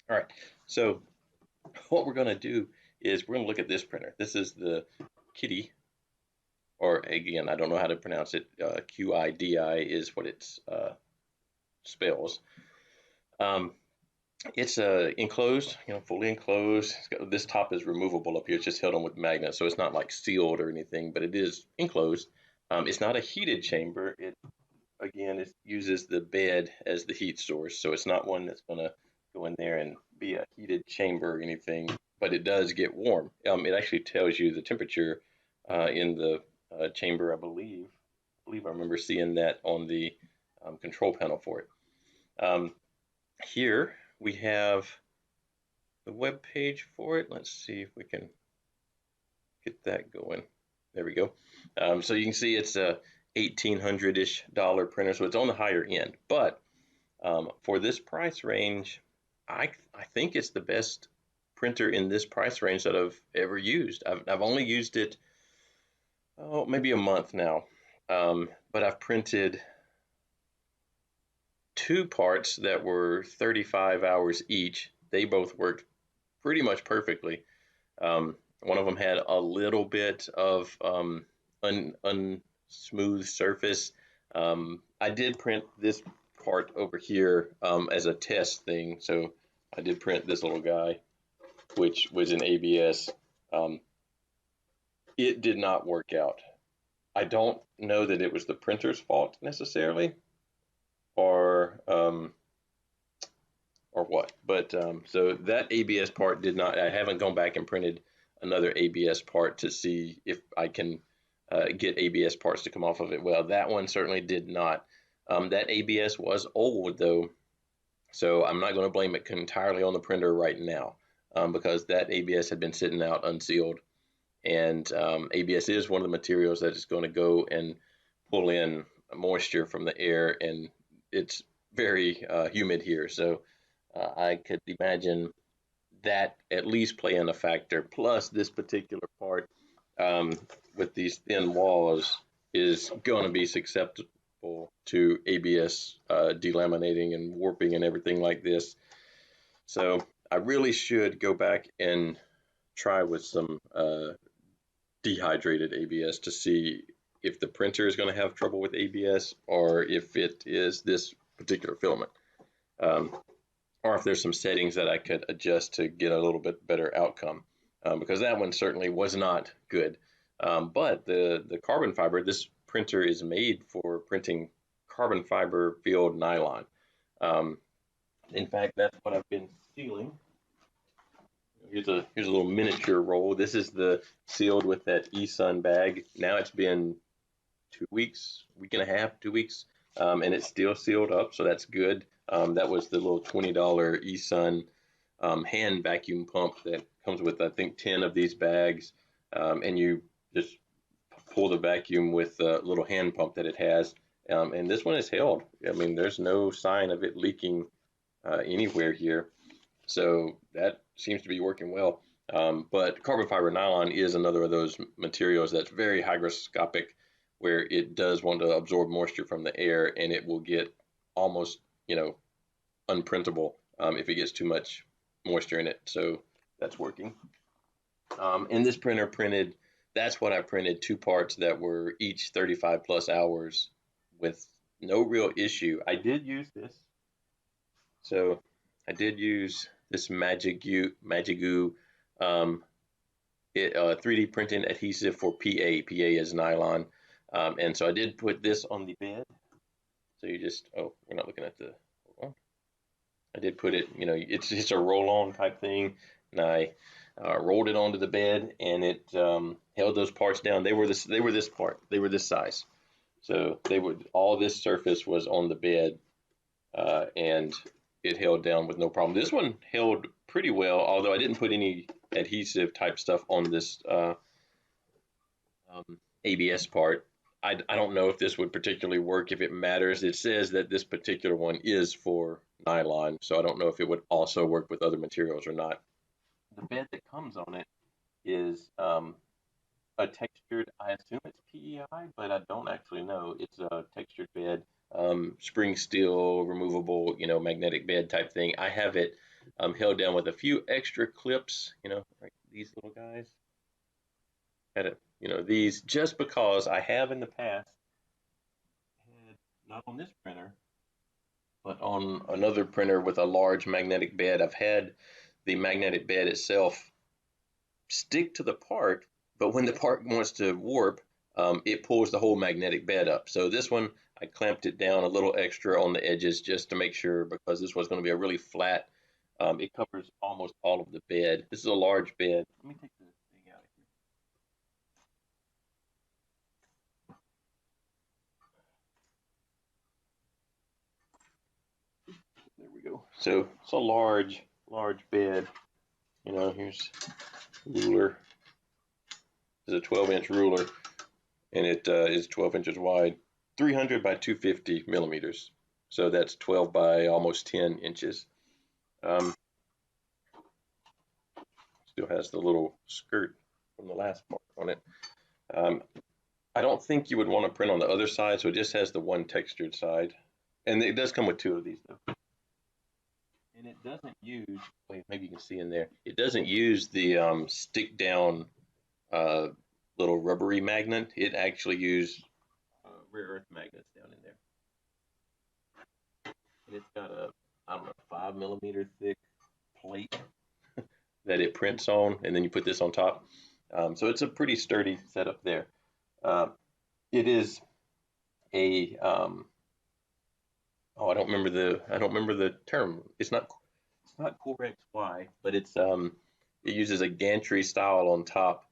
All right, so what we're going to do is we're going to look at this printer. This is the QIDI, or again, I don't know how to pronounce it. QIDI is what it spells. It's enclosed, fully enclosed. This top is removable up here. It's just held on with magnets, so it's not like sealed or anything, but it is enclosed. It's not a heated chamber. It uses the bed as the heat source, so it's not one that's going to go in there and be a heated chamber or anything, but it does get warm. It actually tells you the temperature in the chamber, I believe. I remember seeing that on the control panel for it. Here we have the web page for it. Let's see if we can get that going. There we go. So you can see it's a $1,800-ish printer, so it's on the higher end. But for this price range, I think it's the best printer in this price range that I've ever used. I've only used it maybe a month now, but I've printed 2 parts that were 35 hours each. They both worked pretty much perfectly. One of them had a little bit of unsmooth surface. I did print this part over here as a test thing. So I did print this little guy, which was in ABS. It did not work out. I don't know that it was the printer's fault necessarily, or what. But so that ABS part did not. I haven't gone back and printed another ABS part to see if I can get ABS parts to come off of it. Well, that one certainly did not. That ABS was old though, so I'm not going to blame it entirely on the printer right now, because that ABS had been sitting out unsealed, and ABS is one of the materials that is going to go and pull in moisture from the air, and it's very humid here, so I could imagine that at least playing a factor. Plus, this particular part with these thin walls is going to be susceptible to ABS delaminating and warping and everything like this. So I really should go back and try with some dehydrated ABS to see if the printer is going to have trouble with ABS, or if it is this particular filament, or if there's some settings that I could adjust to get a little bit better outcome, because that one certainly was not good. But the carbon fiber, this printer is made for printing carbon fiber filled nylon. In fact, that's what I've been sealing. Here's a little miniature roll. This is the sealed with that eSun bag. Now it's been 2 weeks, week and a half, 2 weeks, and it's still sealed up, so that's good. That was the little $20 eSun hand vacuum pump that comes with, I think, 10 of these bags, and you just pull the vacuum with a little hand pump that it has, and this one is held. I mean, there's no sign of it leaking anywhere here, so that seems to be working well. But carbon fiber nylon is another of those materials that's very hygroscopic, where it does want to absorb moisture from the air, and it will get almost, unprintable if it gets too much moisture in it. So that's working. And this printer printed, that's what I printed, 2 parts that were each 35 plus hours with no real issue. I did use this. So I did use this Magic Goo 3D printing adhesive for PA. PA is nylon. And so I did put this on the bed. So you just, we're not looking at the, hold on. I did put it, it's just a roll-on type thing. And I rolled it onto the bed, and it held those parts down. They were this part. They were this size. So all this surface was on the bed, and it held down with no problem. This one held pretty well, although I didn't put any adhesive type stuff on this ABS part. I don't know if this would particularly work, if it matters. It says that this particular one is for nylon, so I don't know if it would also work with other materials or not. The bed that comes on it is a textured, I assume it's PEI, but I don't actually know. It's a textured bed, spring steel, removable, magnetic bed type thing. I have it held down with a few extra clips, like these little guys. Had it, these just because I have in the past had, not on this printer, but on another printer with a large magnetic bed, I've had the magnetic bed itself stick to the part, but when the part wants to warp, it pulls the whole magnetic bed up. So this one, I clamped it down a little extra on the edges just to make sure, because this was going to be a really flat, it covers almost all of the bed. This is a large bed. Let me take the thing out of here. There we go. So it's a large bed. Here's ruler. This is a 12-inch ruler, and it is 12 inches wide, 300 by 250 millimeters. So that's 12 by almost 10 inches. Still has the little skirt from the last mark on it. I don't think you would want to print on the other side, so it just has the one textured side. And it does come with two of these, though. And it doesn't use, wait, maybe you can see in there, it doesn't use the stick down little rubbery magnet. It actually uses rare earth magnets down in there. And it's got a, I don't know, 5 millimeter thick plate that it prints on, and then you put this on top. So it's a pretty sturdy setup there. It is a I don't remember the term. It's not Corex Y, but it uses a gantry style on top,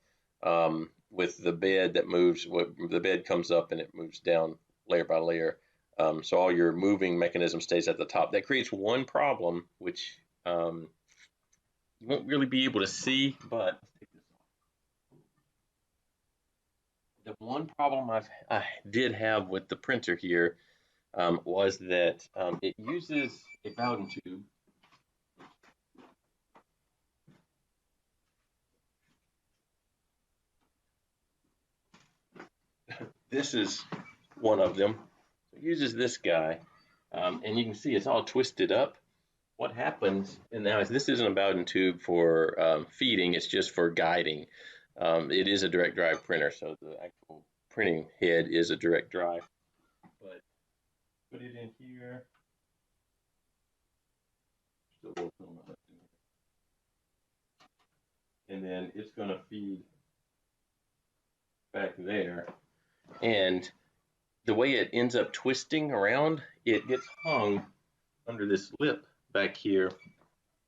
with the bed that moves. The bed comes up and it moves down layer by layer. So all your moving mechanism stays at the top. That creates one problem, which you won't really be able to see, but let's take this off. The one problem I did have with the printer here was that it uses a Bowden tube. This is one of them. It uses this guy, and you can see it's all twisted up. What happens, and now this isn't a Bowden tube for feeding, it's just for guiding. It is a direct drive printer, so the actual printing head is a direct drive. But put it in here. And then it's going to feed back there. And the way it ends up twisting around, it gets hung under this lip back here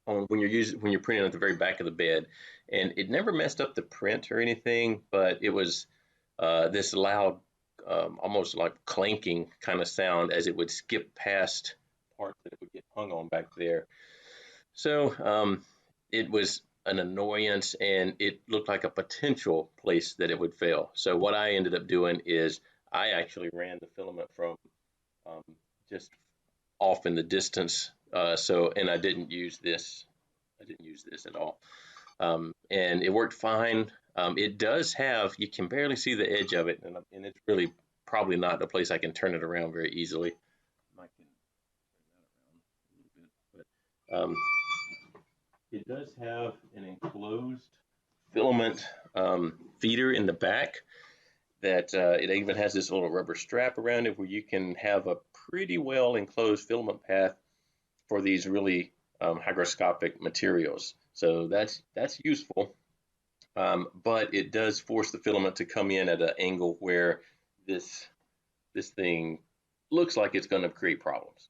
when you're printing at the very back of the bed. And it never messed up the print or anything, but it was this loud, almost like clanking kind of sound as it would skip past parts that it would get hung on back there. So it was an annoyance, and it looked like a potential place that it would fail. So what I ended up doing is I actually ran the filament from just off in the distance. And I didn't use this. I didn't use this at all. And it worked fine. It does have, you can barely see the edge of it, and it's really probably not the place I can turn it around very easily. I can turn that around a little bit, but it does have an enclosed filament feeder in the back that it even has this little rubber strap around it where you can have a pretty well enclosed filament path for these really hygroscopic materials. So that's useful, but it does force the filament to come in at an angle where this thing looks like it's going to create problems.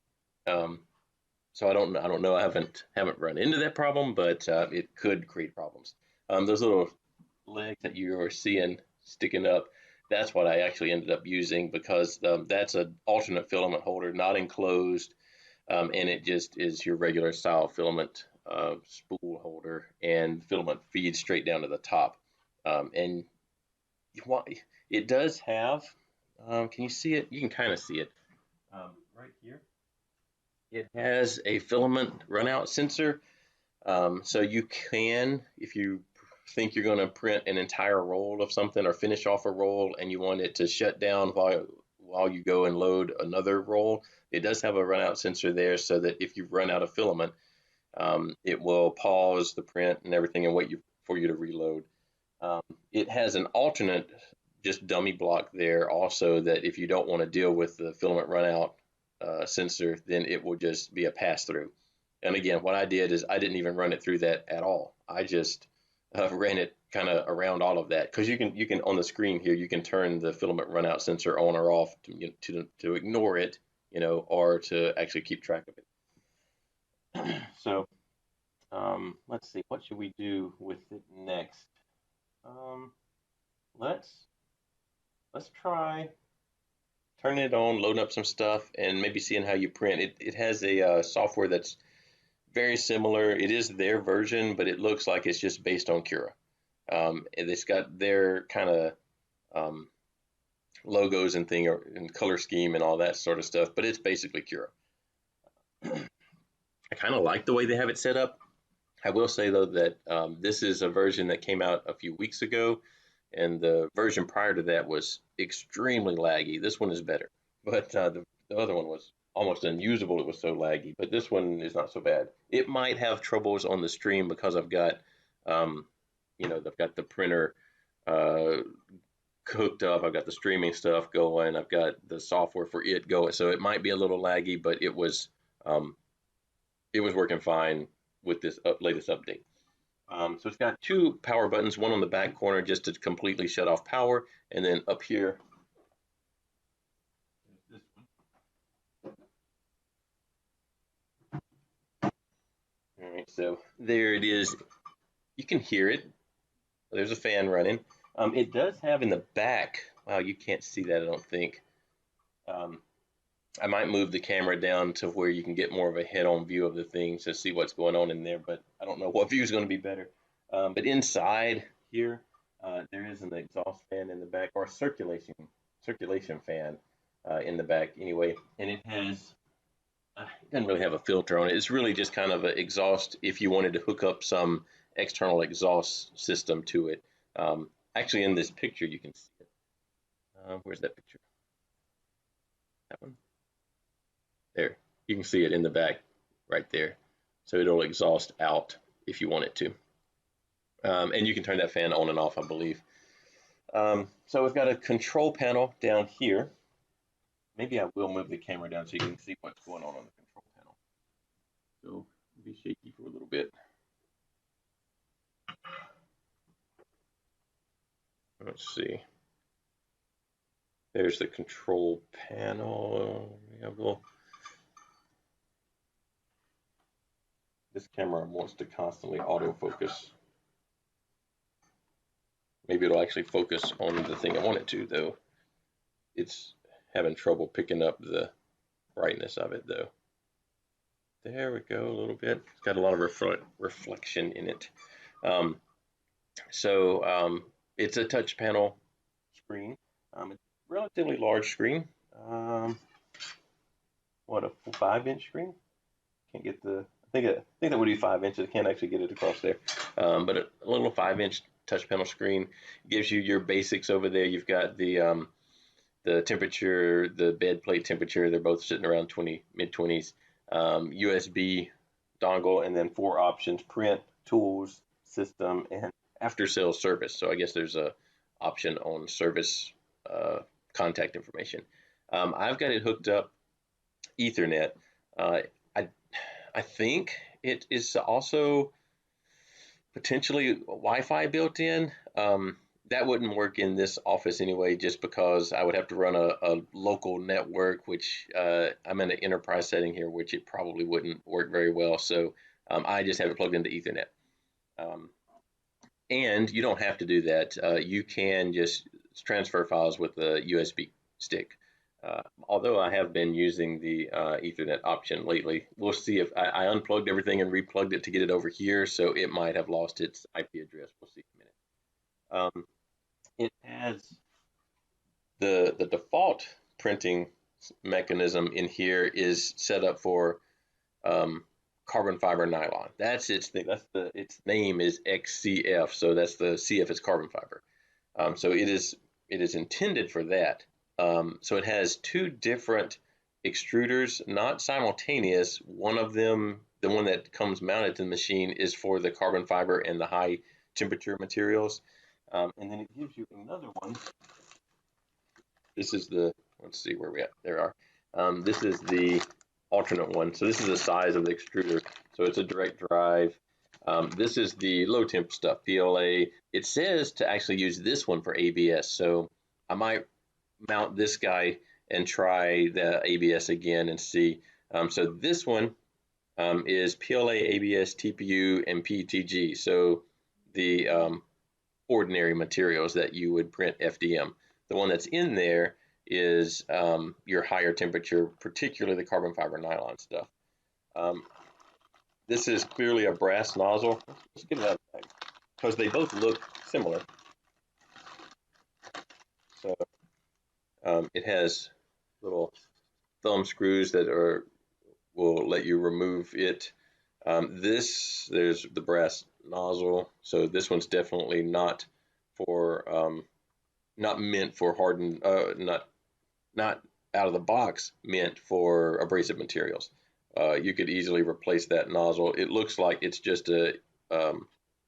So I don't know. I haven't run into that problem, but it could create problems. Those little legs that you are seeing sticking up, that's what I actually ended up using, because that's an alternate filament holder, not enclosed, and it just is your regular style filament spool holder, and filament feeds straight down to the top. And it does have, can you see it? You can kind of see it right here. It has a filament runout sensor, so you can, if you think you're going to print an entire roll of something or finish off a roll and you want it to shut down while you go and load another roll, it does have a runout sensor there, so that if you run out of filament, It will pause the print and everything and wait for you to reload. It has an alternate just dummy block there also, that if you don't want to deal with the filament runout sensor, then it will just be a pass-through. And again, what I did is I didn't even run it through that at all. I just ran it kind of around all of that, because you can on the screen here, you can turn the filament runout sensor on or off to ignore it, or to actually keep track of it. So let's see, what should we do with it next? Let's try turning it on, loading up some stuff, and maybe seeing how you print. It has a software that's very similar. It is their version, but it looks like it's just based on Cura. And it's got their kind of logos and and color scheme and all that sort of stuff, but it's basically Cura. I kind of like the way they have it set up. I will say though that this is a version that came out a few weeks ago, and the version prior to that was extremely laggy. This one is better, but the other one was almost unusable. It was so laggy, but this one is not so bad. It might have troubles on the stream because I've got, they've got the printer hooked up. I've got the streaming stuff going. I've got the software for it going, so it might be a little laggy, but it was working fine with this latest update. So it's got two power buttons, one on the back corner just to completely shut off power, and then up here, this one. All right, so there it is. You can hear it. There's a fan running. It does have in the back, wow, you can't see that, I don't think. I might move the camera down to where you can get more of a head-on view of the thing to see what's going on in there, but I don't know what view is going to be better. But inside here, there is an exhaust fan in the back, or a circulation fan in the back anyway, and it doesn't really have a filter on it. It's really just kind of an exhaust if you wanted to hook up some external exhaust system to it. Actually, in this picture, you can see it. Where's that picture? That one. There, you can see it in the back right there. So it'll exhaust out if you want it to. And you can turn that fan on and off, I believe. So we've got a control panel down here. Maybe I will move the camera down so you can see what's going on the control panel. So it'll be shaky for a little bit. Let's see. There's the control panel. We have a little. This camera wants to constantly autofocus. Maybe it'll actually focus on the thing I want it to, though. It's having trouble picking up the brightness of it, though. There we go, a little bit. It's got a lot of reflection in it. It's a touch panel screen. It's a relatively large screen. What, a 5-inch screen? Can't get the. I think that would be 5 inches. I can't actually get it across there. But a little 5-inch touch panel screen gives you your basics over there. You've got the temperature, the bed plate temperature. They're both sitting around mid-20s. USB dongle, and then 4 options: print, tools, system, and after sales service. So I guess there's a option on service contact information. I've got it hooked up Ethernet. I think it is also potentially Wi-Fi built in. That wouldn't work in this office anyway, just because I would have to run a local network, which I'm in an enterprise setting here, which it probably wouldn't work very well. So I just have it plugged into Ethernet. And you don't have to do that. You can just transfer files with a USB stick. Although I have been using the Ethernet option lately. We'll see if I unplugged everything and replugged it to get it over here, so it might have lost its IP address. We'll see in a minute. It has the default printing mechanism in here is set up for carbon fiber nylon. That's its thing. Its name is X-CF, so that's the CF is carbon fiber. So it is intended for that. So it has 2 different extruders, not simultaneous. One of them the one that comes mounted to the machine is for the carbon fiber and the high temperature materials. And then it gives you another one. This is the, let's see where we at. There are. This is the alternate one. So this is the size of the extruder. So it's a direct drive. This is the low temp stuff, PLA. It says to actually use this one for ABS. So I might mount this guy and try the ABS again and see. So this one is PLA, ABS, TPU, and PETG. So the ordinary materials that you would print FDM. The one that's in there is your higher temperature, particularly the carbon fiber nylon stuff. This is clearly a brass nozzle. Let's get it out of the bag because they both look similar. So it has little thumb screws that will let you remove it. There's the brass nozzle. So this one's definitely not for not meant for hardened, not out of the box meant for abrasive materials. You could easily replace that nozzle. It looks like it's just a,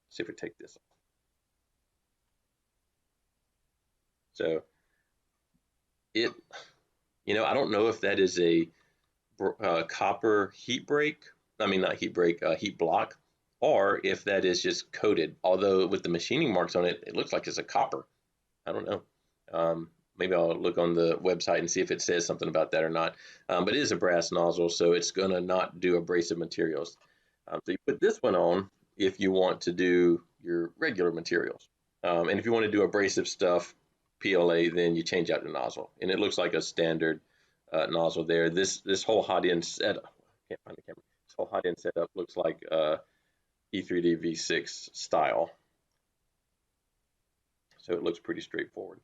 see if we take this off. So it, I don't know if that is a copper heat break. I mean, not heat break, heat block, or if that is just coated. Although with the machining marks on it, it looks like it's a copper. I don't know. Maybe I'll look on the website and see if it says something about that or not. But it is a brass nozzle, so it's going to not do abrasive materials. So you put this one on if you want to do your regular materials. And if you want to do abrasive stuff, PLA, then you change out the nozzle. And it looks like a standard nozzle there. This whole hot end setup, I can't find the camera. This whole hot end setup looks like E3D V6 style. So it looks pretty straightforward.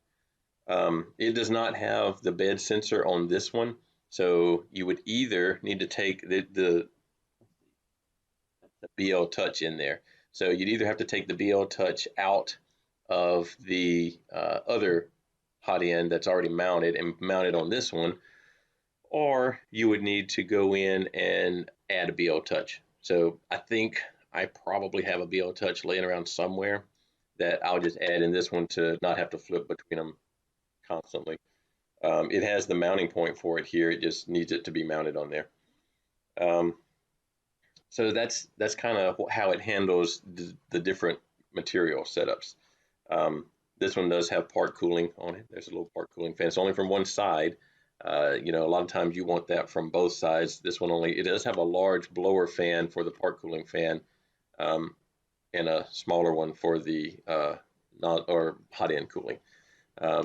It does not have the bed sensor on this one, so you would either need to take the BL Touch in there. So you'd either have to take the BL Touch out of the other hot end that's already mounted and mount it on this one, or you would need to go in and add a BL Touch. So I think I probably have a BL Touch laying around somewhere that I'll just add in this one to not have to flip between them constantly. It has the mounting point for it here. It just needs it to be mounted on there. So that's kind of how it handles the different material setups. This one does have part cooling on it. There's a little part cooling fan. It's only from one side. A lot of times you want that from both sides. This one only, it does have a large blower fan for the part cooling fan, and a smaller one for the hot end cooling.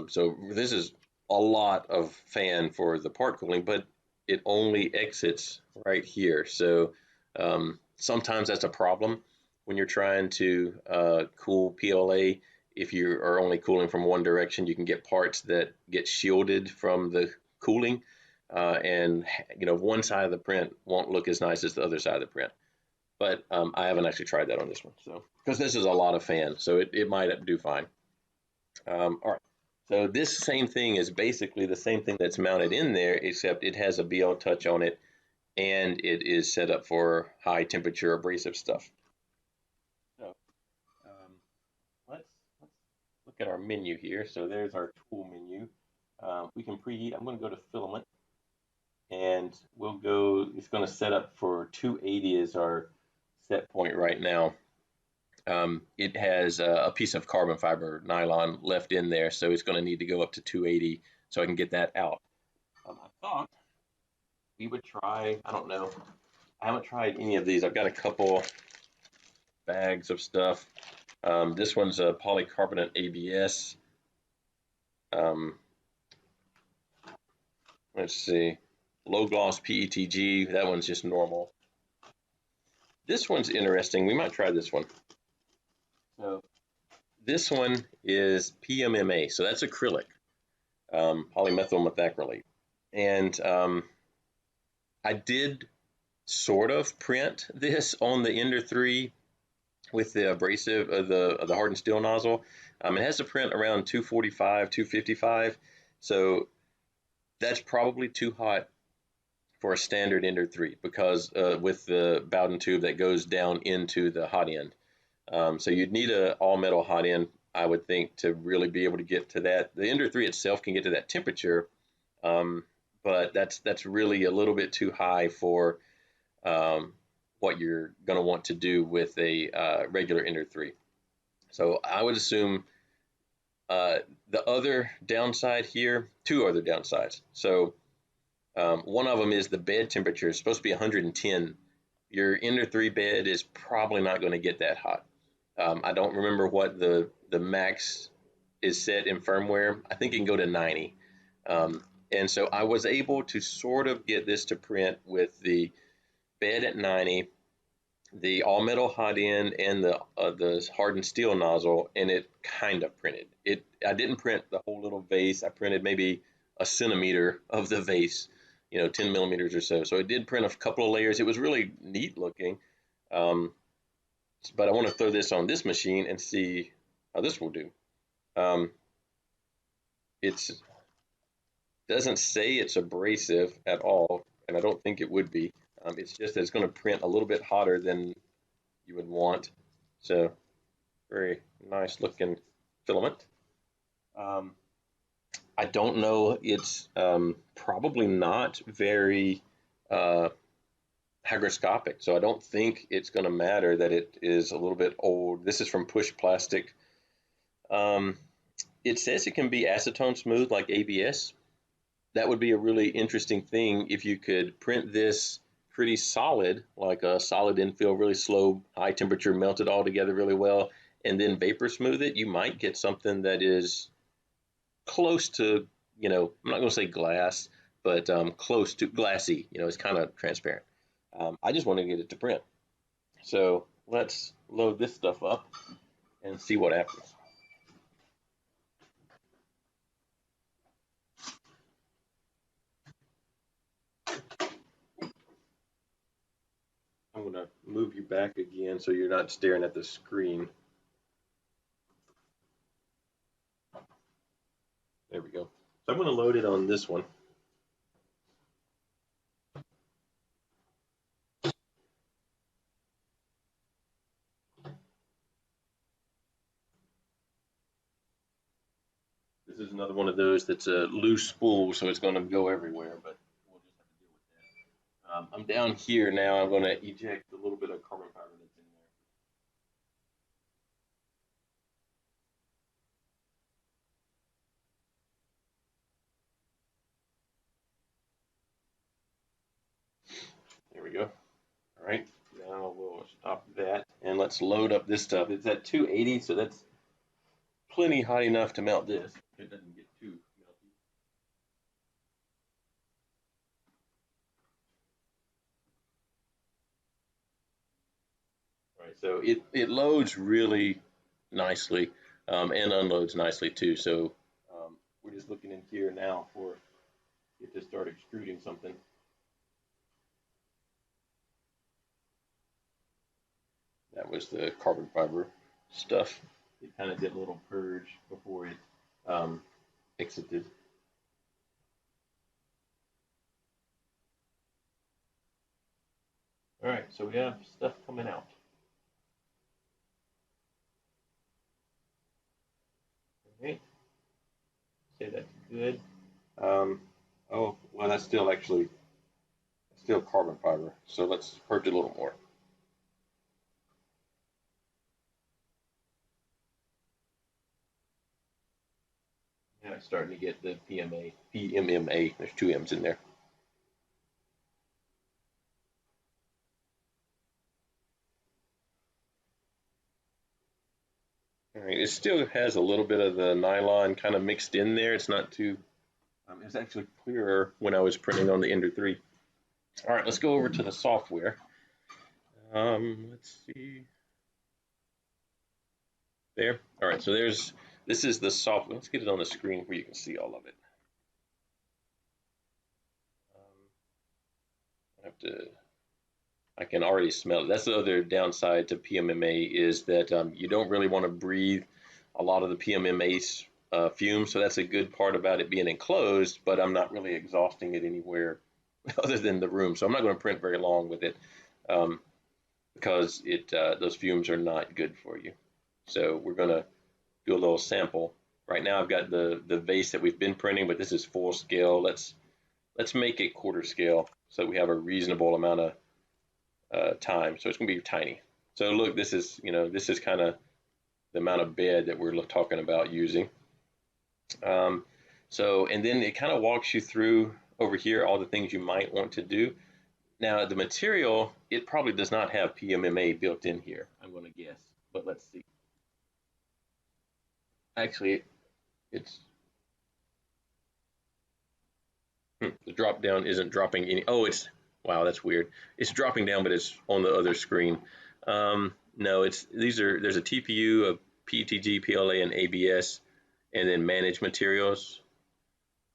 So this is a lot of fan for the part cooling, but it only exits right here. So sometimes that's a problem when you're trying to cool PLA. If you are only cooling from one direction, you can get parts that get shielded from the cooling, and one side of the print won't look as nice as the other side of the print. But I haven't actually tried that on this one, so because this is a lot of fan, so it might do fine. All right, so this same thing is basically the same thing that's mounted in there, except it has a BL Touch on it, and it is set up for high temperature abrasive stuff. So let's look at our menu here. So there's our tool menu. We can preheat. I'm going to go to filament, and we'll go. It's going to set up for 280 as our set point right now. It has a piece of carbon fiber nylon left in there, so it's going to need to go up to 280 so I can get that out. I thought we would try, I don't know, I haven't tried any of these. I've got a couple bags of stuff. This one's a polycarbonate ABS. Let's see, low gloss PETG, that one's just normal. This one's interesting. We might try this one. So this one is PMMA, so that's acrylic, polymethyl methacrylate. And I did sort of print this on the Ender 3 with the abrasive of the hardened steel nozzle. It has a print around 245, 255, so that's probably too hot for a standard Ender 3 because with the Bowden tube that goes down into the hot end. So you'd need an all metal hot end, I would think, to really be able to get to that. The Ender 3 itself can get to that temperature, but that's really a little bit too high for what you're going to want to do with a regular Ender 3. So I would assume the other downside here, two other downsides. So one of them is the bed temperature is supposed to be 110. Your Ender 3 bed is probably not going to get that hot. I don't remember what the max is set in firmware. I think it can go to 90. And so I was able to sort of get this to print with the bed at 90, the all metal hot end, and the hardened steel nozzle, and it kind of printed. I didn't print the whole little vase. I printed maybe a centimeter of the vase, 10 millimeters or so. So it did print a couple of layers. It was really neat looking. But I want to throw this on this machine and see how this will do. It doesn't say it's abrasive at all, and I don't think it would be. It's just that it's going to print a little bit hotter than you would want. So very nice looking filament. I don't know. It's probably not very hygroscopic, so I don't think it's going to matter that it is a little bit old. This is from Push Plastic. It says it can be acetone smooth like ABS. That would be a really interesting thing if you could print this pretty solid, like a solid infill, really slow, high temperature, melt it all together really well, and then vapor smooth it. You might get something that is close to, I'm not going to say glass, but close to glassy. It's kind of transparent. I just want to get it to print. So let's load this stuff up and see what happens. I'm going to move you back again so you're not staring at the screen. There we go. So I'm going to load it on this one. This is another one of those that's a loose spool, so it's going to go everywhere, but we'll just have to deal with that. I'm down here now. I'm going to eject a little bit of carbon fiber that's in there. There we go. All right, now we'll stop that, and let's load up this stuff. It's at 280, so that's plenty hot enough to melt this. It doesn't get too melty. All right, so it loads really nicely and unloads nicely too. So we're just looking in here now for it to start extruding something. That was the carbon fiber stuff. It kind of did a little purge before it exited. All right, so we have stuff coming out. Okay, say that's good. Oh, well, that's still carbon fiber. So let's purge it a little more. Now it's starting to get the PMMA. There's two M's in there. All right, it still has a little bit of the nylon kind of mixed in there. It's not too, it's actually clearer when I was printing on the Ender 3. All right, let's go over to the software. Let's see. There. All right, so this is the software. Let's get it on the screen where you can see all of it. I can already smell it. That's the other downside to PMMA is that you don't really want to breathe a lot of the PMMA fumes. So that's a good part about it being enclosed, but I'm not really exhausting it anywhere other than the room. So I'm not going to print very long with it because those fumes are not good for you. So we're going to do a little sample. Right now I've got the vase that we've been printing, but this is full scale. Let's make it quarter scale so we have a reasonable amount of time. So it's going to be tiny. So look, this is kind of the amount of bed that we're talking about using. And then it kind of walks you through over here all the things you might want to do. Now the material, it probably does not have PMMA built in here, I'm going to guess, but let's see. Actually, it's the drop down isn't dropping any. Oh, wow, that's weird. It's dropping down, but it's on the other screen. No, there's a TPU, a PETG, PLA, and ABS, and then manage materials.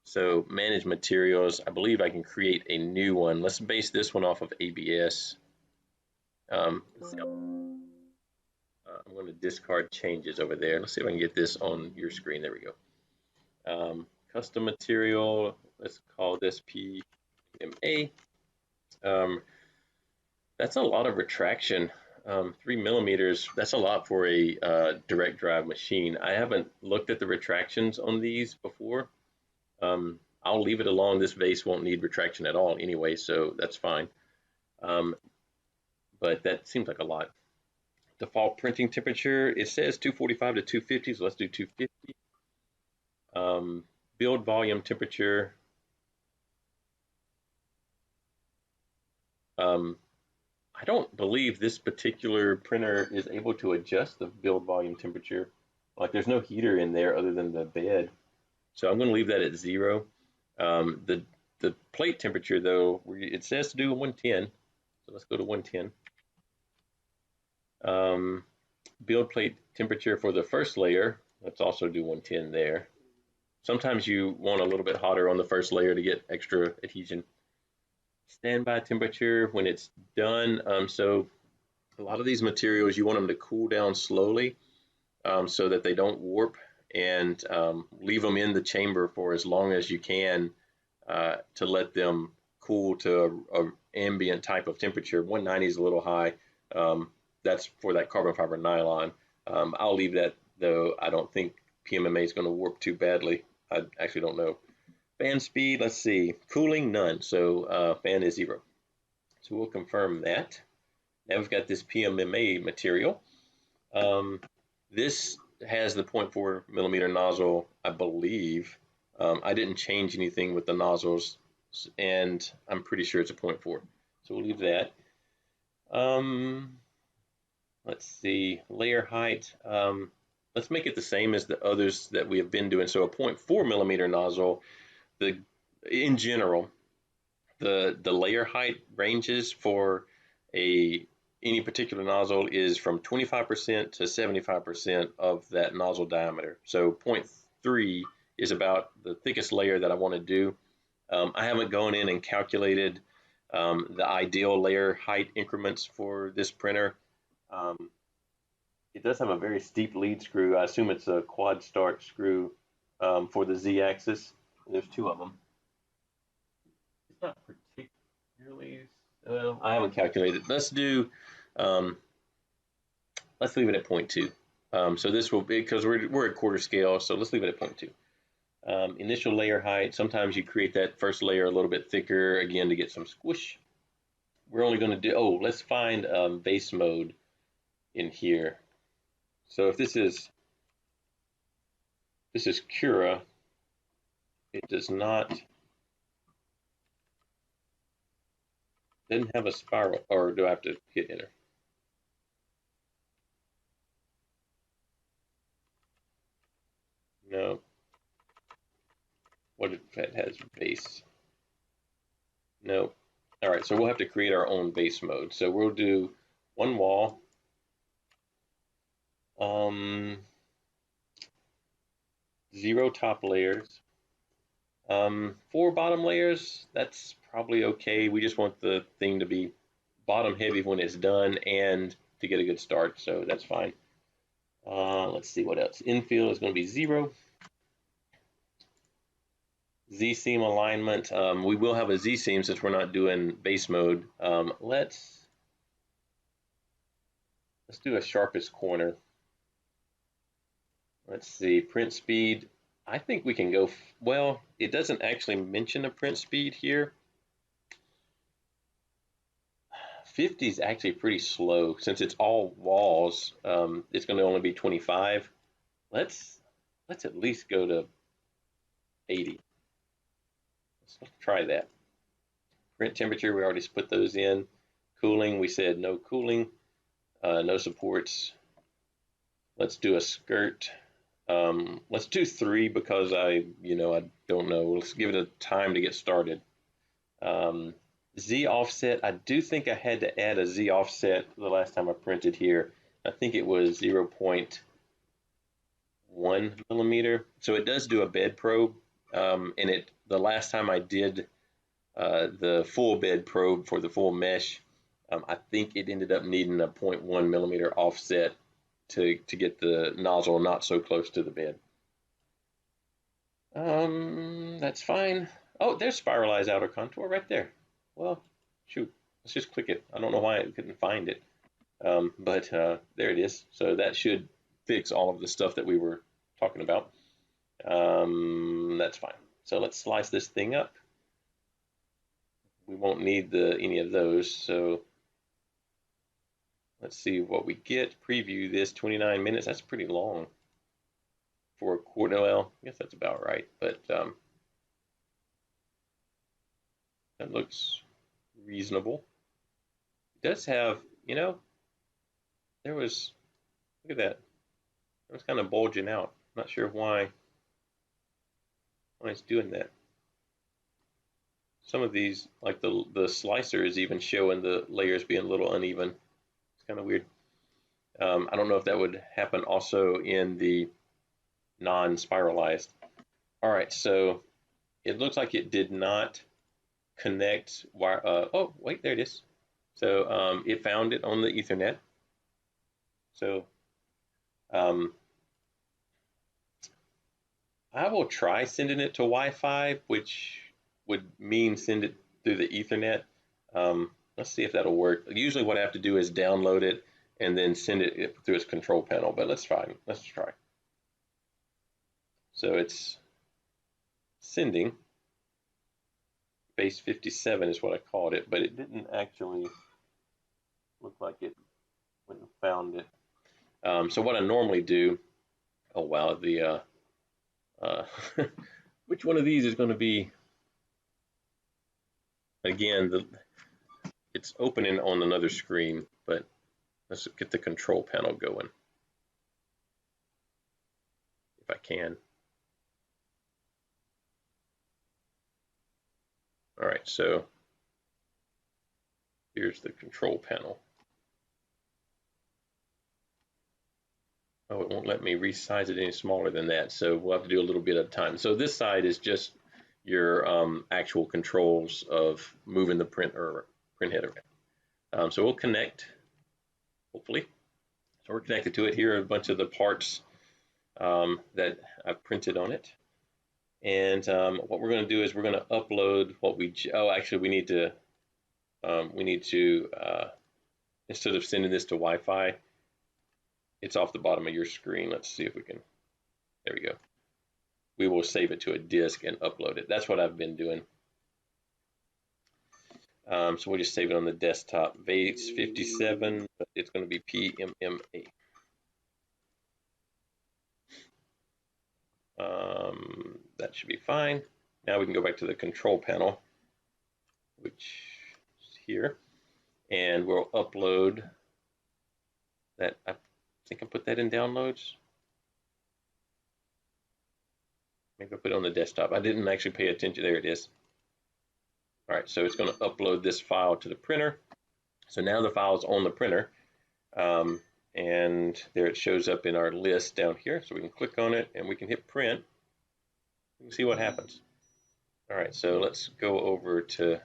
So manage materials, I believe I can create a new one. Let's base this one off of ABS. I'm going to discard changes over there. Let's see if I can get this on your screen. There we go. Custom material, let's call this PMA. That's a lot of retraction. 3 millimeters, that's a lot for a direct drive machine. I haven't looked at the retractions on these before. I'll leave it alone. This vase won't need retraction at all anyway, so that's fine. But that seems like a lot. Default printing temperature, it says 245 to 250, so let's do 250. Build volume temperature. I don't believe this particular printer is able to adjust the build volume temperature. Like there's no heater in there other than the bed. So I'm going to leave that at 0. The plate temperature though, it says to do 110. So let's go to 110. Build plate temperature for the first layer, let's also do 110 there. Sometimes you want a little bit hotter on the first layer to get extra adhesion. Standby temperature when it's done. So a lot of these materials, you want them to cool down slowly so that they don't warp, and leave them in the chamber for as long as you can to let them cool to a ambient type of temperature. 190 is a little high. That's for that carbon fiber nylon. I'll leave that though. I don't think PMMA is going to warp too badly. I actually don't know. Fan speed, let's see. Cooling, none. So fan is 0. So we'll confirm that. Now we've got this PMMA material. This has the 0.4 millimeter nozzle, I believe. I didn't change anything with the nozzles, and I'm pretty sure it's a 0.4. So we'll leave that. Let's see, layer height. Let's make it the same as the others that we have been doing. So a 0.4 millimeter nozzle, in general, the layer height ranges for any particular nozzle is from 25% to 75% of that nozzle diameter. So 0.3 is about the thickest layer that I want to do. I haven't gone in and calculated the ideal layer height increments for this printer. It does have a very steep lead screw. I assume it's a quad start screw for the Z-axis. There's 2 of them. It's not particularly, I haven't calculated. Let's do, let's leave it at 0.2. So this will be, because we're at quarter scale, so let's leave it at 0.2. Initial layer height, sometimes you create that first layer a little bit thicker, again, to get some squish. We're only going to do, let's find base mode in here. So if this is Cura, it doesn't have a spiral, or do I have to hit enter? No. What if it has base? No. All right, so we'll have to create our own base mode. So we'll do 1 wall. 0 top layers. 4 bottom layers, that's probably okay. We just want the thing to be bottom heavy when it's done and to get a good start, so that's fine. Let's see what else. Infill is going to be 0. Z-seam alignment. We will have a Z-seam since we're not doing base mode. Let's do a sharpest corner. Let's see, print speed. I think we can go, well, it doesn't actually mention a print speed here. 50 is actually pretty slow. Since it's all walls, it's going to only be 25. Let's at least go to 80. Let's try that. Print temperature, we already put those in. Cooling, we said no cooling, no supports. Let's do a skirt. Let's do 3 because I don't know. Let's give it a time to get started. Z offset, I do think I had to add a Z offset the last time I printed here. I think it was 0.1 millimeter. So it does do a bed probe. And the last time I did the full bed probe for the full mesh, I think it ended up needing a 0.1 millimeter offset to get the nozzle not so close to the bed. That's fine. Oh, there's spiralized outer contour right there. Well, shoot, let's just click it. I don't know why I couldn't find it, but there it is. So that should fix all of the stuff that we were talking about. That's fine. So let's slice this thing up. We won't need any of those, so let's see what we get. Preview this, 29 minutes. That's pretty long for a quarter. Well, I guess that's about right, but that looks reasonable. It does have, there was, look at that. It was kind of bulging out. Not sure why it's doing that. Some of these, like the slicer is even showing the layers being a little uneven. It's kind of weird. I don't know if that would happen also in the non-spiralized. All right, so it looks like it did not connect wire. Oh, wait, there it is. So it found it on the Ethernet. So I will try sending it to Wi-Fi, which would mean send it through the Ethernet. Let's see if that'll work. Usually what I have to do is download it and then send it through its control panel, but let's try. So it's sending. Base 57 is what I called it, but it didn't actually look like it went and found it. So what I normally do, oh wow, which one of these is going to be, again, it's opening on another screen, but let's get the control panel going, if I can. All right, so here's the control panel. Oh, it won't let me resize it any smaller than that, so we'll have to do a little bit at a time. So this side is just your actual controls of moving the print head around. So we'll connect, hopefully. So we're connected to it. Here are a bunch of the parts that I've printed on it. And what we're going to do is we're going to upload what actually we need to instead of sending this to Wi-Fi, it's off the bottom of your screen. Let's see if we can, there we go. We will save it to a disk and upload it. That's what I've been doing. So we'll just save it on the desktop. Base 57, but it's going to be PMMA. That should be fine. Now we can go back to the control panel, which is here, and we'll upload that. I think I put that in downloads. Maybe I put it on the desktop. I didn't actually pay attention. There it is. All right, so it's going to upload this file to the printer. So now the file is on the printer, and there it shows up in our list down here. So we can click on it and we can hit print. You can see what happens. All right, so let's go over to,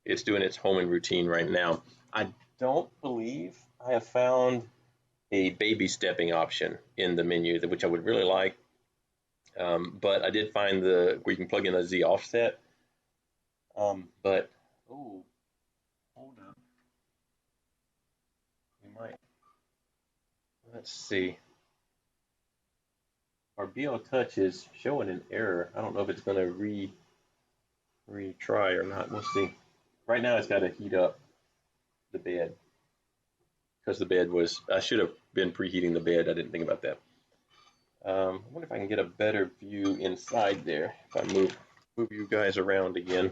it's doing its homing routine right now. I don't believe I have found a baby stepping option in the menu, which I would really like. But I did find where you can plug in a Z offset. But oh, hold up, we might. Let's see. Our BL Touch is showing an error. I don't know if it's going to retry or not. We'll see. Right now, it's got to heat up the bed because the bed was. I should have been preheating the bed. I didn't think about that. I wonder if I can get a better view inside there if I move you guys around again.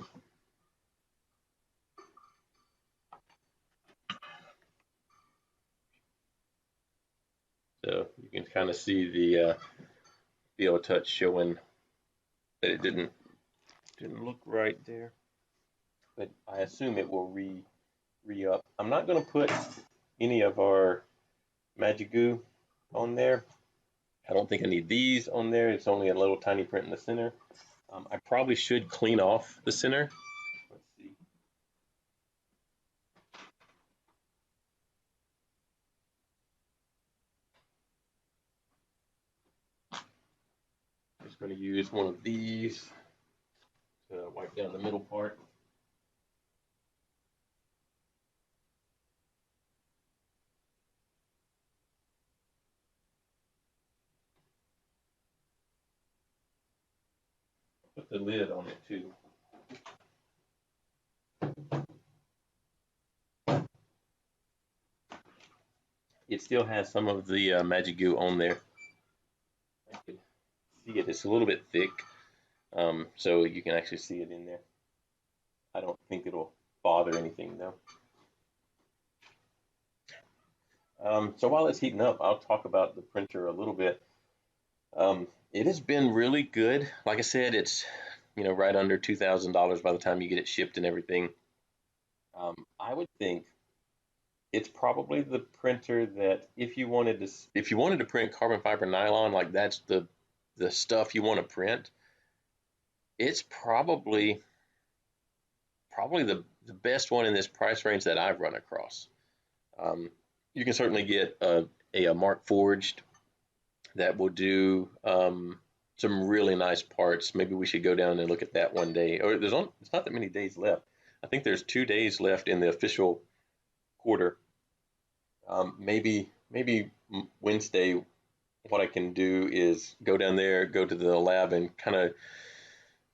So you can kind of see the BL Touch showing that it didn't look right there, but I assume it will re-up. I'm not going to put any of our Magic Goo on there. I don't think I need these on there. It's only a little tiny print in the center. I probably should clean off the center. Let's see. I'm just going to use one of these to wipe down the middle part. Put the lid on it too. It still has some of the Magic Goo on there. I can see it. It's a little bit thick, so you can actually see it in there. I don't think it'll bother anything though. So while it's heating up, I'll talk about the printer a little bit. It has been really good. Like I said, it's right under $2,000 by the time you get it shipped and everything. I would think it's probably the printer that if you wanted to print carbon fiber nylon, like that's the stuff you want to print, it's probably the best one in this price range that I've run across. You can certainly get a Mark Forged that will do some really nice parts. Maybe we should go down and look at that one day. Or it's not that many days left. I think there's 2 days left in the official quarter. Maybe Wednesday, what I can do is go down there, go to the lab, and kind of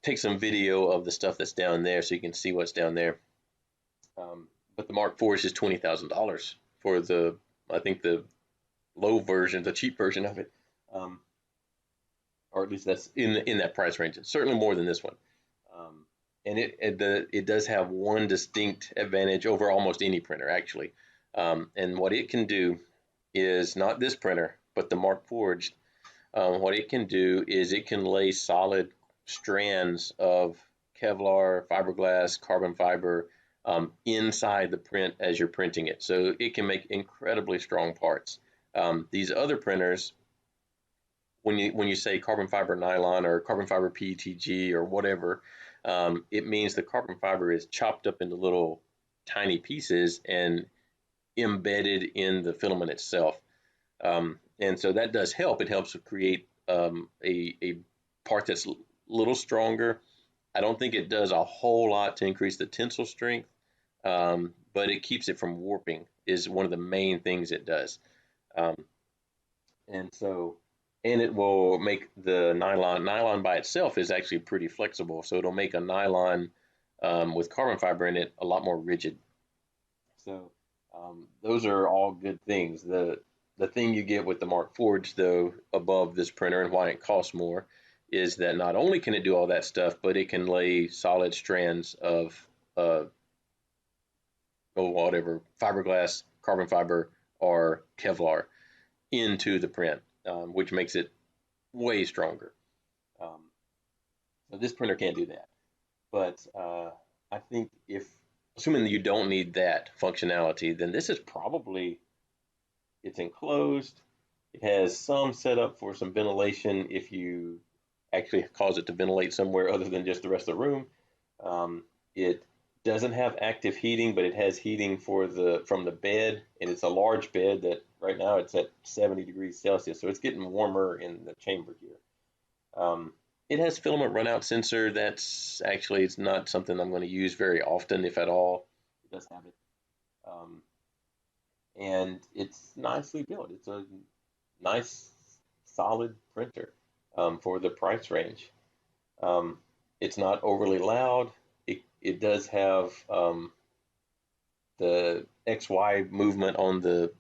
take some video of the stuff that's down there so you can see what's down there. But the Mark IV is $20,000 for I think the low version, the cheap version of it, or at least that's in that price range. It's certainly more than this one. And it does have one distinct advantage over almost any printer, actually. And what it can do is not this printer, but the Mark Forged. What it can do is it can lay solid strands of Kevlar, fiberglass, carbon fiber inside the print as you're printing it. So it can make incredibly strong parts. These other printers, when you say carbon fiber nylon or carbon fiber PETG or whatever, it means the carbon fiber is chopped up into little tiny pieces and embedded in the filament itself. And so that does help. It helps to create a part that's a little stronger. I don't think it does a whole lot to increase the tensile strength, but it keeps it from warping is one of the main things it does. And it will make the nylon by itself is actually pretty flexible. So it'll make a nylon with carbon fiber in it a lot more rigid. So those are all good things. The thing you get with the Mark Forged, though, above this printer and why it costs more is that not only can it do all that stuff, but it can lay solid strands of whatever, fiberglass, carbon fiber, or Kevlar into the print, which makes it way stronger. So this printer can't do that. But I think assuming that you don't need that functionality, then this is probably, it's enclosed. It has some setup for some ventilation if you actually cause it to ventilate somewhere other than just the rest of the room. It doesn't have active heating, but it has heating from the bed, and it's a large bed that right now it's at 70 degrees Celsius, so it's getting warmer in the chamber here. It has filament runout sensor. That's actually, it's not something I'm going to use very often, if at all. It does have it. And it's nicely built. It's a nice, solid printer for the price range. It's not overly loud. It does have the XY movement on the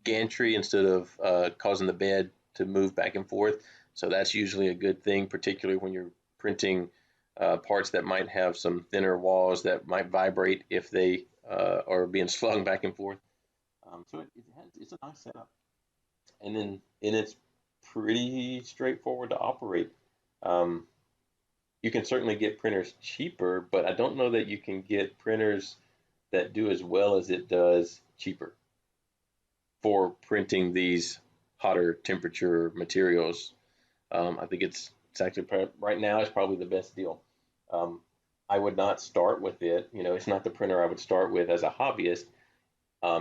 gantry instead of causing the bed to move back and forth. So that's usually a good thing, particularly when you're printing parts that might have some thinner walls that might vibrate if they are being slung back and forth. So it's a nice setup, and it's pretty straightforward to operate. Um, you can certainly get printers cheaper, but I don't know that you can get printers that do as well as it does cheaper for printing these hotter temperature materials. I think it's actually, right now, it's probably the best deal. Um, I would not start with it. You know, it's not the printer I would start with as a hobbyist.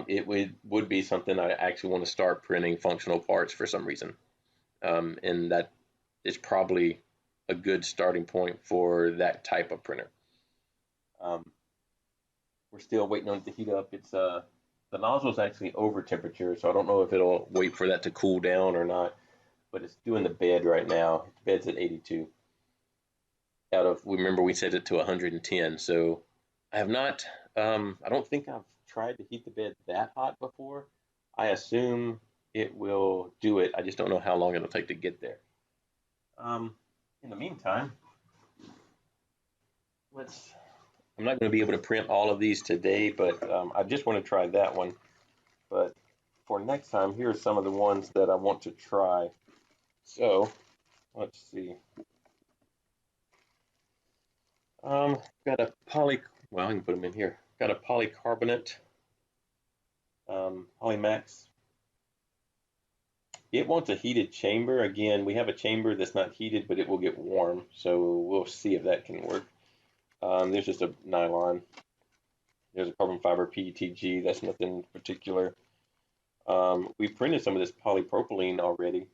It would be something I actually want to start printing functional parts for some reason. And that is probably a good starting point for that type of printer. We're still waiting on it to heat up. It's the nozzle is actually over temperature, so I don't know if it'll wait for that to cool down or not. But it's doing the bed right now. The bed's at 82. Remember we set it to 110. So I have not. I don't think I've tried to heat the bed that hot before. I assume it will do it. I just don't know how long it'll take to get there. In the meantime, I'm not going to be able to print all of these today, but I just want to try that one. But for next time, here are some of the ones that I want to try. So let's see. Got a well, I can put them in here. Got a polycarbonate Polymax. It wants a heated chamber. Again, we have a chamber that's not heated, but it will get warm. So we'll see if that can work. There's just a nylon. There's a carbon fiber PETG. That's nothing particular. We printed some of this polypropylene already.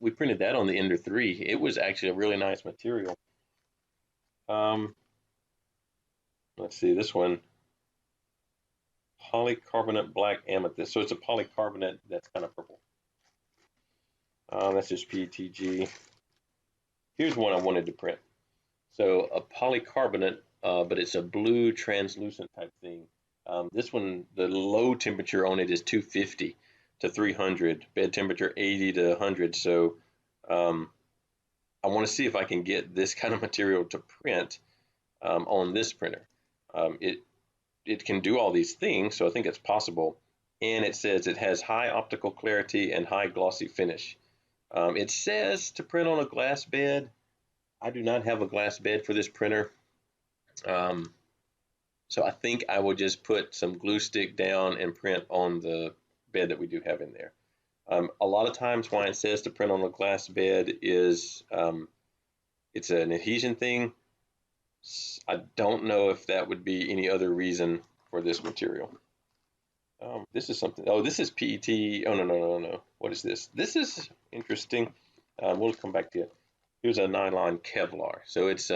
We printed that on the Ender 3. It was actually a really nice material. Let's see, this one, polycarbonate black amethyst. So it's a polycarbonate that's kind of purple. That's just PETG. Here's one I wanted to print. So a polycarbonate, but it's a blue translucent type thing. This one, the low temperature on it is 250 to 300, bed temperature 80 to 100. So I want to see if I can get this kind of material to print on this printer. It can do all these things, so I think it's possible. And it says it has high optical clarity and high glossy finish. It says to print on a glass bed. I do not have a glass bed for this printer. So I think I will just put some glue stick down and print on the bed that we do have in there. A lot of times why it says to print on a glass bed is it's an adhesion thing. I don't know if that would be any other reason for this material. This is something. Oh, this is PET. Oh, no. What is this? This is interesting. We'll come back to it. Here's a nylon Kevlar. So it's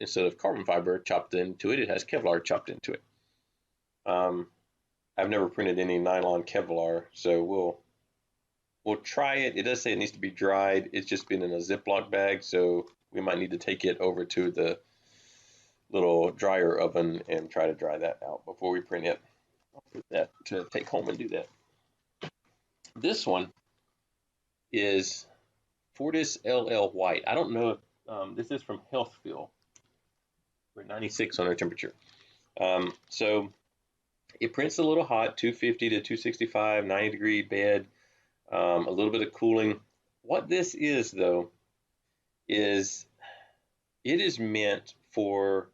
instead of carbon fiber chopped into it, it has Kevlar chopped into it. I've never printed any nylon Kevlar, so we'll try it. It does say it needs to be dried. It's just been in a Ziploc bag, so we might need to take it over to the little dryer oven and try to dry that out before we print it. I'll put that to take home and do that. This one is Fortis LL White. I don't know if this is from Healthfeel. We're at 96 on our temperature. So it prints a little hot, 250 to 265, 90-degree bed, a little bit of cooling. What this is, though, is it is meant for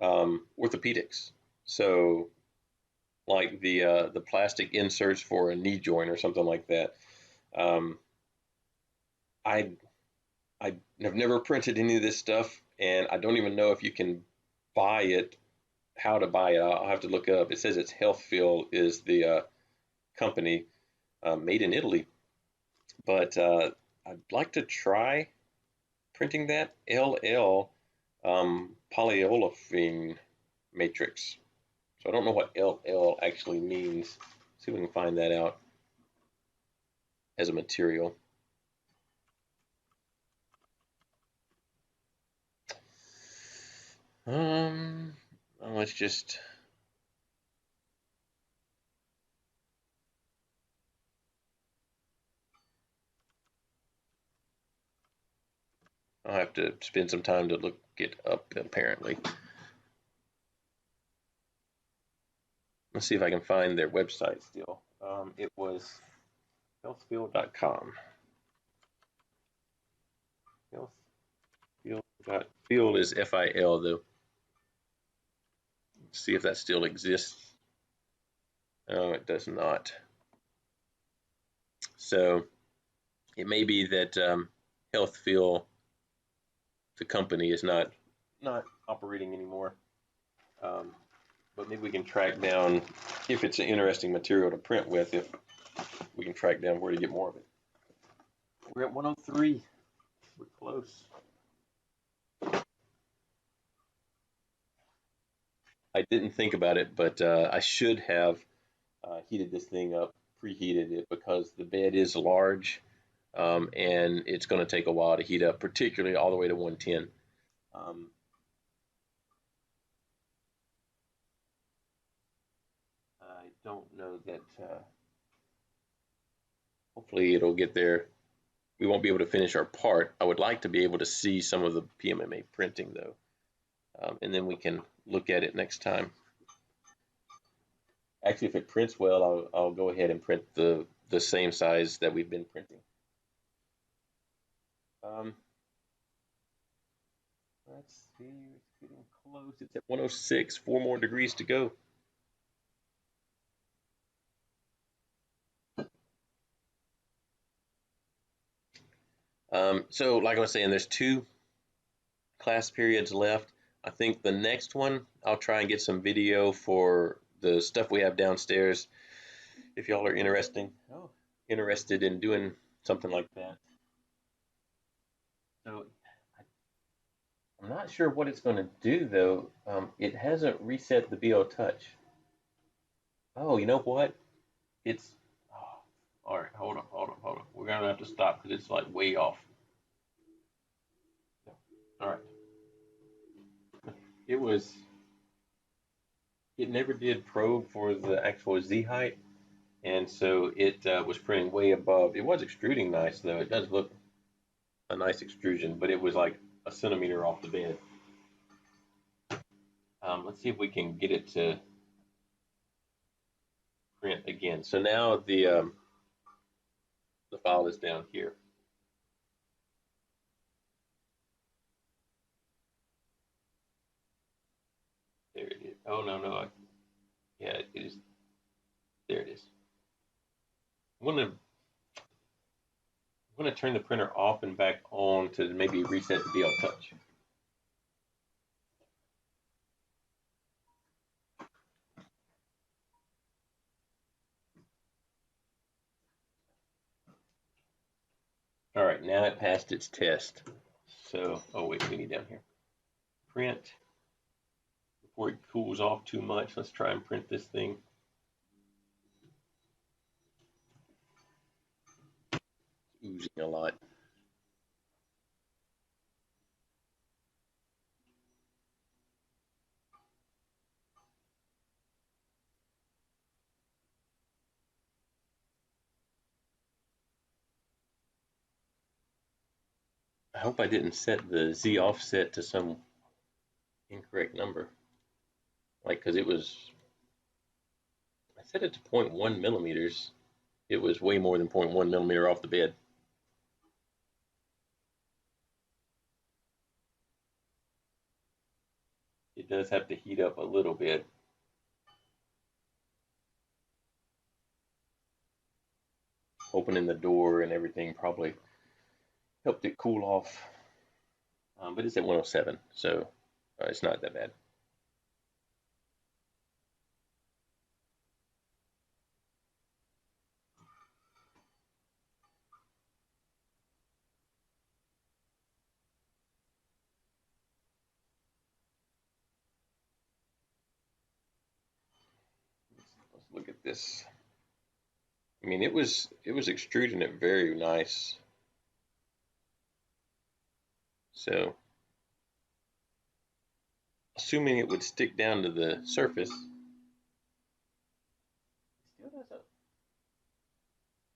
orthopedics. So like the plastic inserts for a knee joint or something like that. I have never printed any of this stuff, and I don't even know if you can buy it, how to buy it. I'll have to look it up. It says it's Healthfeel is the company, made in Italy. But I'd like to try printing that LL polyolefin matrix. So I don't know what LL actually means. Let's see if we can find that out as a material. Let's just I'll have to spend some time to look it up apparently. Let's see if I can find their website still. It was healthfield.com. Field is FIL though. Let's see if that still exists. No, it does not. So it may be that Healthfield, the company, is not operating anymore. But maybe we can track down, if it's an interesting material to print with, if we can track down where to get more of it. We're at 103. We're close. I didn't think about it, but I should have heated this thing up, preheated it, because the bed is large and it's going to take a while to heat up, particularly all the way to 110. I don't know that, hopefully it'll get there. We won't be able to finish our part. I would like to be able to see some of the PMMA printing though, and then we can look at it next time. Actually, if it prints well, I'll go ahead and print the same size that we've been printing. Let's see, it's getting close. It's at 106, 4 more degrees to go. So like I was saying, there's 2 class periods left. I think the next one, I'll try and get some video for the stuff we have downstairs. If y'all are interested in doing something like that. So I'm not sure what it's going to do though. It hasn't reset the BO Touch. Oh, you know what? It's all right. Hold on. We're gonna have to stop because it's like way off. All right. It never did probe for the actual Z height, and so it was printing way above. It was extruding nice though. It does look a nice extrusion, but it was like a centimeter off the bed. Let's see if we can get it to print again. So now the file is down here. There it is. Oh no. Yeah, it is. There it is. I'm gonna turn the printer off and back on to maybe reset the BL Touch. All right, now it passed its test. So, oh wait, we need down here. Print. Before it cools off too much, let's try and print this thing. It's oozing a lot. I hope I didn't set the Z offset to some incorrect number. Like, because it was, I set it to 0.1 millimeters. It was way more than 0.1 millimeter off the bed. It does have to heat up a little bit. Opening the door and everything probably helped it cool off. But it's at 107, so it's not that bad. look at this. I mean, it was extruding it very nice. So, assuming it would stick down to the surface, still doesn't.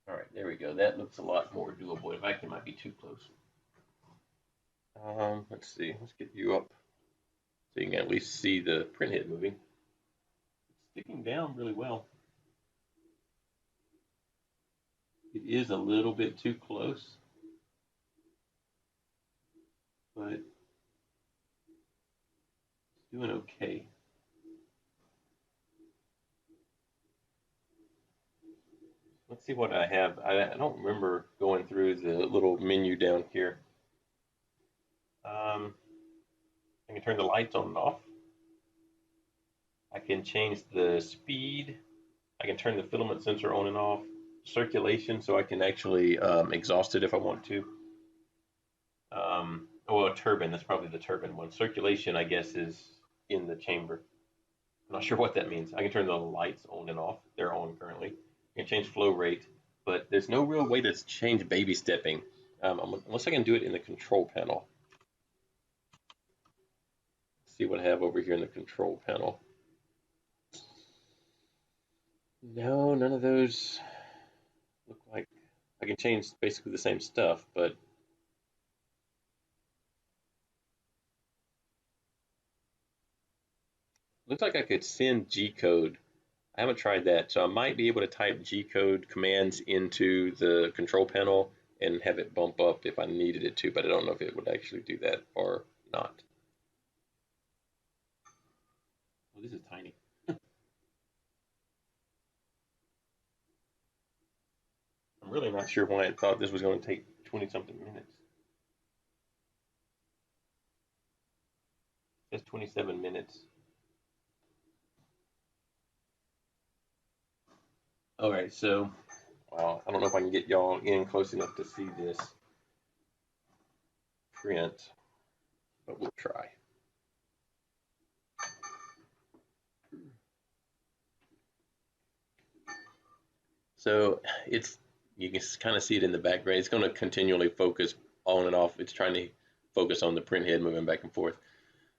All right, there we go. That looks a lot more doable. The vacuum might be too close. Let's see. Let's get you up so you can at least see the print head moving. It's sticking down really well. It is a little bit too close, but it's doing okay. Let's see what I have. I don't remember going through the little menu down here. I can turn the lights on and off. I can change the speed. I can turn the filament sensor on and off. Circulation, so I can actually exhaust it if I want to. Oh, a turbine. That's probably the turbine one. Circulation, I guess, is in the chamber. I'm not sure what that means. I can turn the lights on and off. They're on currently. I can change flow rate, but there's no real way to change baby stepping unless I can do it in the control panel. Let's see what I have over here in the control panel. No, none of those look like I can change basically the same stuff, but looks like I could send G-code. I haven't tried that, so I might be able to type G-code commands into the control panel and have it bump up if I needed it to, but I don't know if it would actually do that or not. Oh, this is tiny. I'm really not sure why I thought this was going to take 20-something minutes. It's 27 minutes. All right, so, well, I don't know if I can get y'all in close enough to see this print, but we'll try. So you can kind of see it in the background. It's going to continually focus on and off. It's trying to focus on the print head moving back and forth.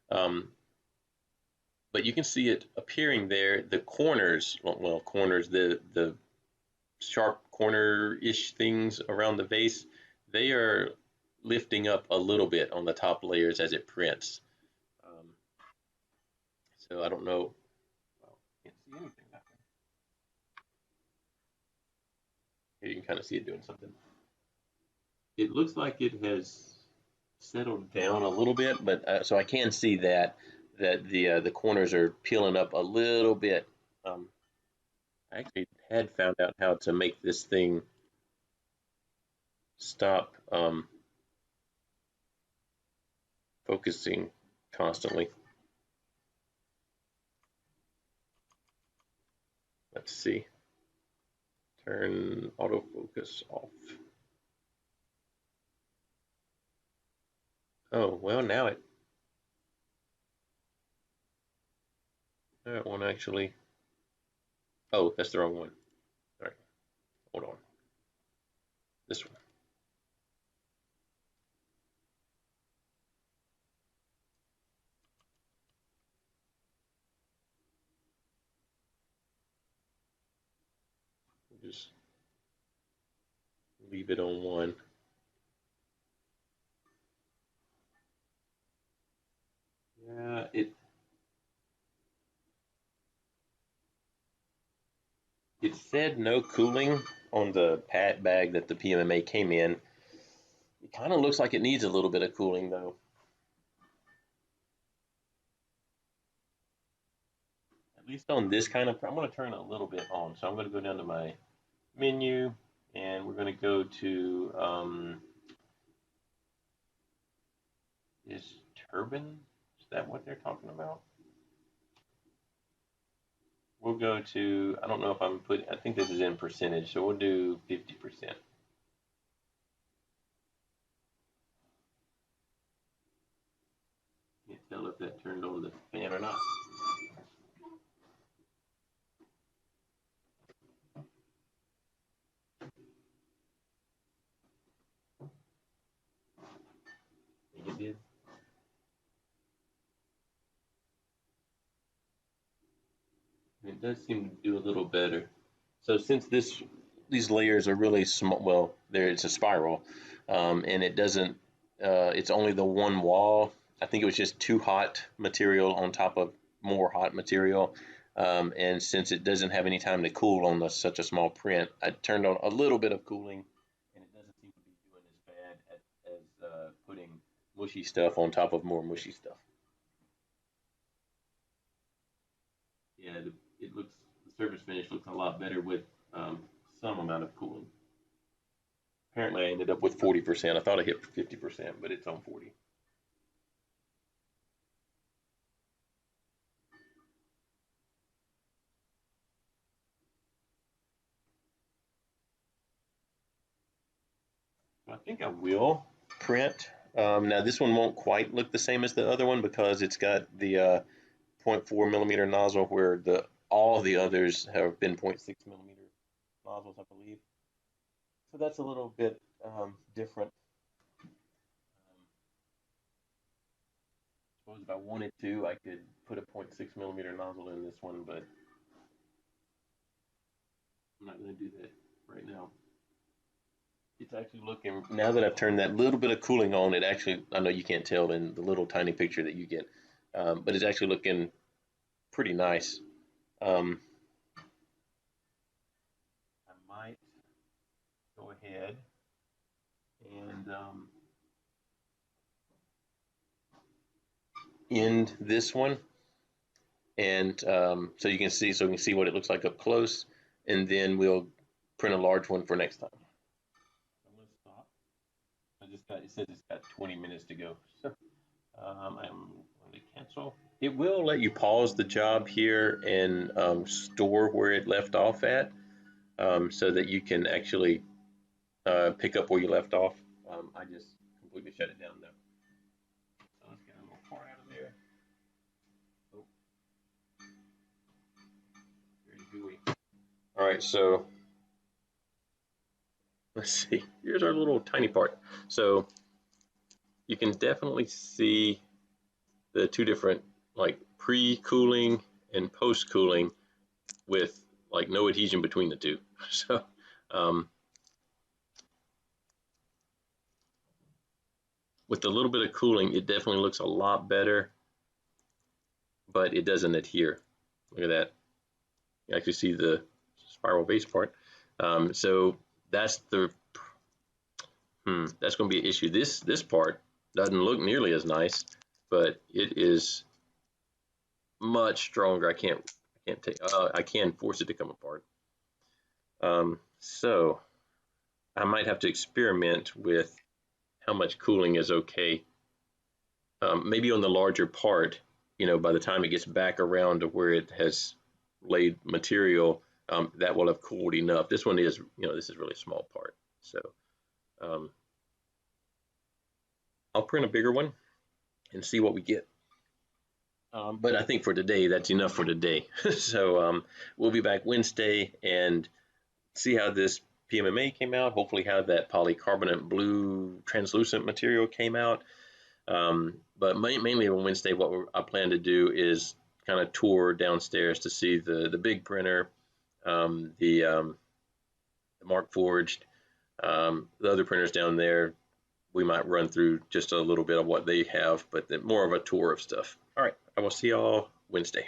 But you can see it appearing there. The corners, well, corners, the sharp corner-ish things around the vase, they are lifting up a little bit on the top layers as it prints. So I don't know. Well, can't see anything back there. Here you can kind of see it doing something. It looks like it has settled down a little bit, but so I can see that the corners are peeling up a little bit. I actually had found out how to make this thing stop focusing constantly. Let's see. Turn autofocus off. Oh, well, now it won't actually. Oh, that's the wrong one. All right, hold on. This one. Just leave it on one. Yeah, it said no cooling on the pad bag that the PMMA came in. It kind of looks like it needs a little bit of cooling though. At least on this kind of, I'm going to turn a little bit on. So I'm going to go down to my menu and we're going to go to this turbine. Is that what they're talking about? We'll go to, I don't know if I'm putting, I think this is in percentage, so we'll do 50%. Can't tell if that turned on the fan or not. it does seem to do a little better. So since these layers are really small, well, it's a spiral, and it doesn't, it's only the one wall. I think it was just too hot material on top of more hot material. And since it doesn't have any time to cool on such a small print, I turned on a little bit of cooling, and it doesn't seem to be doing as bad as putting mushy stuff on top of more mushy stuff. Yeah, it looks, the surface finish looks a lot better with some amount of cooling. Apparently I ended up with 40%. I thought I hit 50%, but it's on 40. I think I will print. Now this one won't quite look the same as the other one because it's got the 0.4 millimeter nozzle, where all the others have been 0.6 millimeter nozzles, I believe. So that's a little bit different. I suppose if I wanted to, I could put a 0.6 millimeter nozzle in this one, but I'm not going to do that right now. It's actually looking, now that I've turned that little bit of cooling on, it actually, I know you can't tell in the little tiny picture that you get, but it's actually looking pretty nice. I might go ahead and end this one, and so we can see what it looks like up close, and then we'll print a large one for next time. I'm going to stop. It says it's got 20 minutes to go, so I'm going to cancel. It will let you pause the job here and store where it left off at, so that you can actually pick up where you left off. I just completely shut it down though. So let's get a little part out of there. Oh. Very gooey. All right, so let's see. Here's our little tiny part. So you can definitely see the two different, like, pre-cooling and post-cooling with like no adhesion between the two. So with a little bit of cooling, it definitely looks a lot better, but it doesn't adhere. Look at that. You actually see the spiral base part. So that's the that's going to be an issue. This part doesn't look nearly as nice, but it is much stronger. I can force it to come apart. So I might have to experiment with how much cooling is okay. Maybe on the larger part, by the time it gets back around to where it has laid material, that will have cooled enough. This one is, this is really a small part. So I'll print a bigger one and see what we get. But I think for today, that's enough for today. So we'll be back Wednesday and see how this PMMA came out, hopefully how that polycarbonate blue translucent material came out. But mainly on Wednesday, what I plan to do is kind of tour downstairs to see the big printer, the Mark Forged, the other printers down there. We might run through just a little bit of what they have, but more of a tour of stuff. All right, I will see y'all Wednesday.